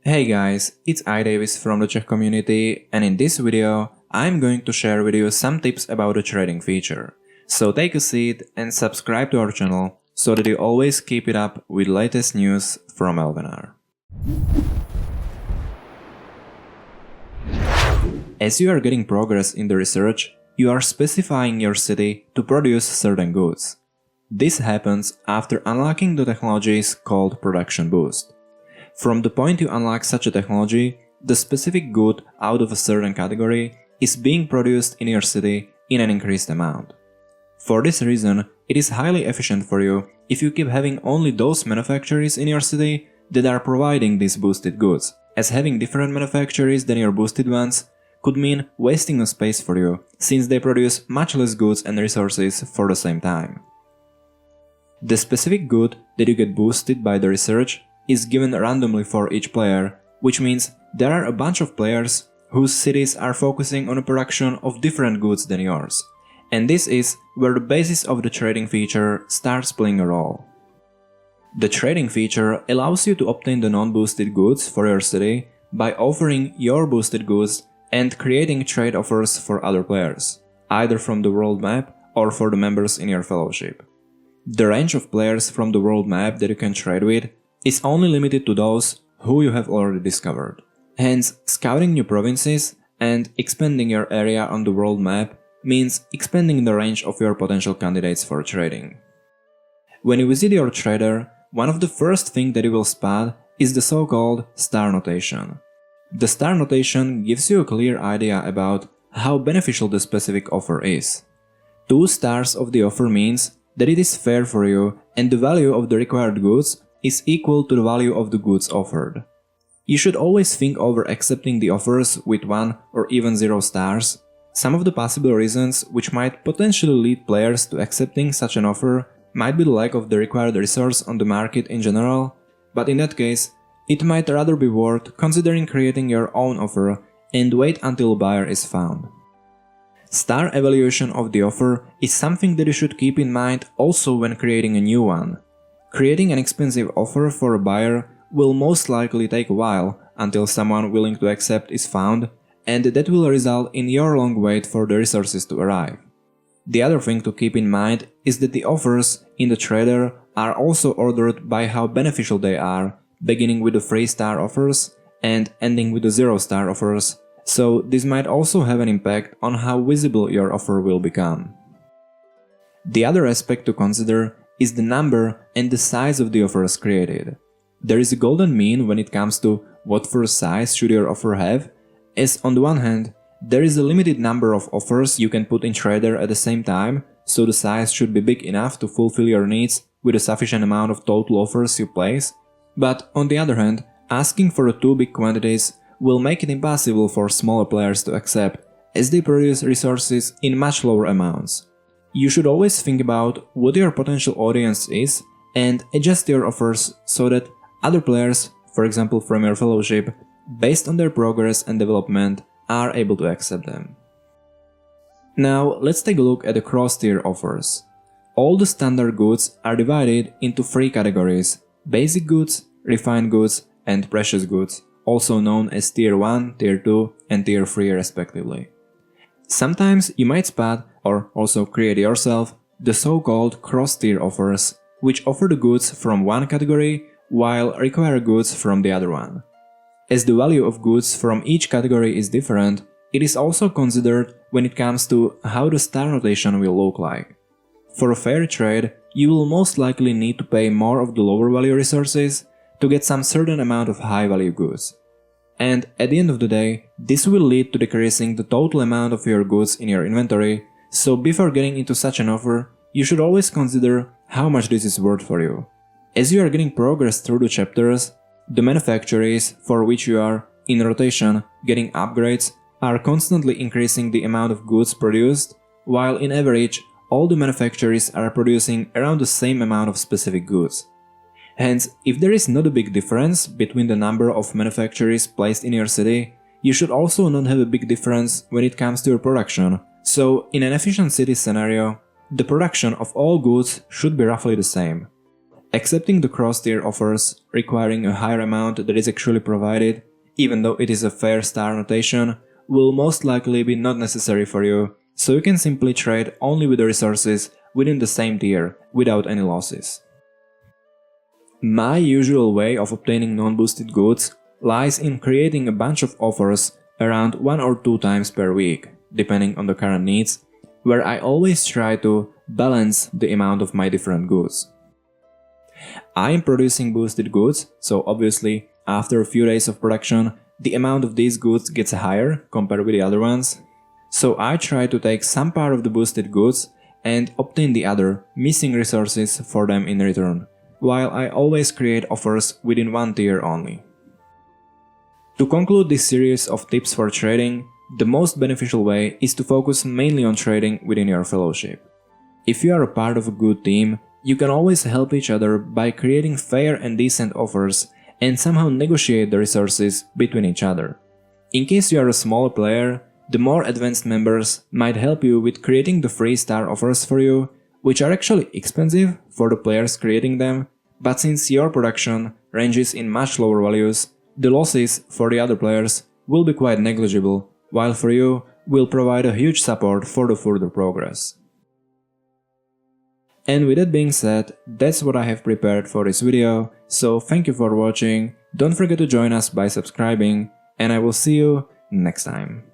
Hey guys, it's iDavis from the Czech community, and in this video I'm going to share with you some tips about the trading feature. So take a seat and subscribe to our channel so that you always keep it up with latest news from Elvenar. As you are getting progress in the research, you are specifying your city to produce certain goods. This happens after unlocking the technologies called production boost. From the point you unlock such a technology, the specific good out of a certain category is being produced in your city in an increased amount. For this reason, it is highly efficient for you if you keep having only those manufacturers in your city that are providing these boosted goods, as having different manufacturers than your boosted ones could mean wasting of space for you, since they produce much less goods and resources for the same time. The specific good that you get boosted by the research is given randomly for each player, which means there are a bunch of players whose cities are focusing on the production of different goods than yours. And this is where the basis of the trading feature starts playing a role. The trading feature allows you to obtain the non-boosted goods for your city by offering your boosted goods and creating trade offers for other players, either from the world map or for the members in your fellowship. The range of players from the world map that you can trade with is only limited to those who you have already discovered. Hence, scouting new provinces and expanding your area on the world map means expanding the range of your potential candidates for trading. When you visit your trader, one of the first things that you will spot is the so-called star notation. The star notation gives you a clear idea about how beneficial the specific offer is. 2 stars of the offer means that it is fair for you and the value of the required goods is equal to the value of the goods offered. You should always think over accepting the offers with 1 or even 0 stars. Some of the possible reasons which might potentially lead players to accepting such an offer might be the lack of the required resource on the market in general, but in that case, it might rather be worth considering creating your own offer and wait until a buyer is found. Star evaluation of the offer is something that you should keep in mind also when creating a new one. Creating an expensive offer for a buyer will most likely take a while until someone willing to accept is found, and that will result in your long wait for the resources to arrive. The other thing to keep in mind is that the offers in the trader are also ordered by how beneficial they are, beginning with the 3-star offers and ending with the 0-star offers, so this might also have an impact on how visible your offer will become. The other aspect to consider is the number and the size of the offers created. There is a golden mean when it comes to what first size should your offer have, as on the one hand, there is a limited number of offers you can put in trader at the same time, so the size should be big enough to fulfill your needs with a sufficient amount of total offers you place, but on the other hand, asking for 2 big quantities will make it impossible for smaller players to accept, as they produce resources in much lower amounts. You should always think about what your potential audience is and adjust your offers so that other players, for example from your fellowship, based on their progress and development, are able to accept them. Now let's take a look at the cross-tier offers. All the standard goods are divided into 3 categories: basic goods, refined goods, and precious goods, also known as Tier 1, Tier 2, and Tier 3 respectively. Sometimes you might spot, or also create yourself, the so-called cross-tier offers, which offer the goods from one category while require goods from the other one. As the value of goods from each category is different, it is also considered when it comes to how the star notation will look like. For a fair trade, you will most likely need to pay more of the lower value resources to get some certain amount of high value goods. And at the end of the day, this will lead to decreasing the total amount of your goods in your inventory, so before getting into such an offer, you should always consider how much this is worth for you. As you are getting progress through the chapters, the manufacturers for which you are, in rotation, getting upgrades are constantly increasing the amount of goods produced, while in average, all the manufacturers are producing around the same amount of specific goods. Hence, if there is not a big difference between the number of manufacturers placed in your city, you should also not have a big difference when it comes to your production. So, in an efficient city scenario, the production of all goods should be roughly the same. Accepting the cross-tier offers, requiring a higher amount that is actually provided, even though it is a fair star notation, will most likely be not necessary for you, so you can simply trade only with the resources within the same tier, without any losses. My usual way of obtaining non-boosted goods lies in creating a bunch of offers around 1 or 2 times per week, depending on the current needs, where I always try to balance the amount of my different goods. I am producing boosted goods, so obviously after a few days of production, the amount of these goods gets higher compared with the other ones. So I try to take some part of the boosted goods and obtain the other, missing resources for them in return, while I always create offers within one tier only. To conclude this series of tips for trading, the most beneficial way is to focus mainly on trading within your fellowship. If you are a part of a good team, you can always help each other by creating fair and decent offers and somehow negotiate the resources between each other. In case you are a smaller player, the more advanced members might help you with creating the free star offers for you, which are actually expensive for the players creating them, but since your production ranges in much lower values, the losses for the other players will be quite negligible, while for you will provide a huge support for the further progress. And with that being said, that's what I have prepared for this video, so thank you for watching, don't forget to join us by subscribing, and I will see you next time.